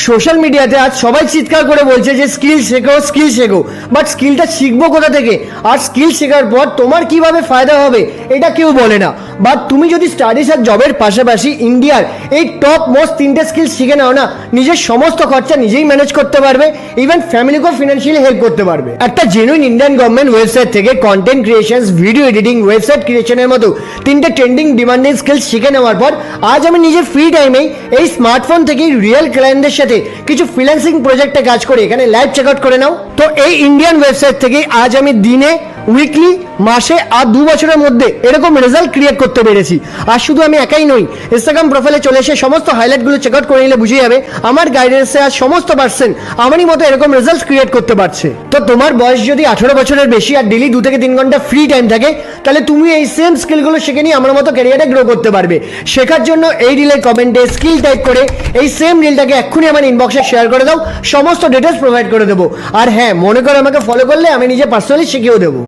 Social মিডিয়াতে আজ সবাই চিৎকার করে বলছে যে স্কিল শেখো স্কিল শেখো, বাট স্কিলটা শিখবো কোথা থেকে আর স্কিল শেখার পর তোমার কিভাবে ফায়দা হবে এটা কেউ বলে না। বাট তুমি যদি স্টাডিজ আর জবের পাশাপাশি ইন্ডিয়ার এই টপ মোস্ট 3টে স্কিল শিখে নাও না, নিজের সমস্ত খরচা নিজেই ম্যানেজ করতে পারবে, ইভেন ফ্যামিলিকেও ফিনান্সিয়ালি হেল্প করতে পারবে। একটা জেনুইন ইন্ডিয়ান গভর্নমেন্ট ওয়েবসাইট থেকে content creation, video editing, website ক্রিয়েশনের মতো 3টে ট্রেন্ডিং ডিমান্ডিং স্কিল শিখে নেওয়ার পর আজ আমি নিজের ফ্রি টাইমেই এই স্মার্টফোন থেকেই রিয়েল ক্লায়েন্টদের সাথে কিছু ফ্রিল্যান্সিং প্রজেক্টে কাজ করে এখানে লাইভ চেক আউট করে নাও। তো এই ইন্ডিয়ান ওয়েবসাইট থেকে আজ আমি দিনে, উইকলি, মাসে আর 2 বছরের মধ্যে এরকম রেজাল্ট ক্রিয়েট করতে পেরেছি। আর শুধু আমি একাই নই, ইনস্টাগ্রাম প্রোফাইলে চলে এসে সমস্ত হাইলাইটগুলো চেক আউট করে নিলে বুঝে যাবে আমার গাইডেন্সে আর সমস্ত পার্সন আমারই মতো এরকম রেজাল্ট ক্রিয়েট করতে পারছে। তো তোমার বয়স যদি 18 বছরের বেশি আর ডেলি 2 থেকে 3 ঘন্টা ফ্রি টাইম থাকে, তাহলে তুমি এই সেম স্কিলগুলো শিখে নিয়ে আমার মতো ক্যারিয়ারে গ্রো করতে পারবে। শেখার জন্য এই রিলের কমেন্টে স্কিল টাইপ করে এই সেম রিলটাকে এক্ষুনি আমার ইনবক্সে শেয়ার করে দাও, সমস্ত ডিটেলস প্রোভাইড করে দেবো। আর হ্যাঁ, মনে করো আমাকে ফলো করলে আমি নিজে পার্সোনালি শিখিয়েও দেবো।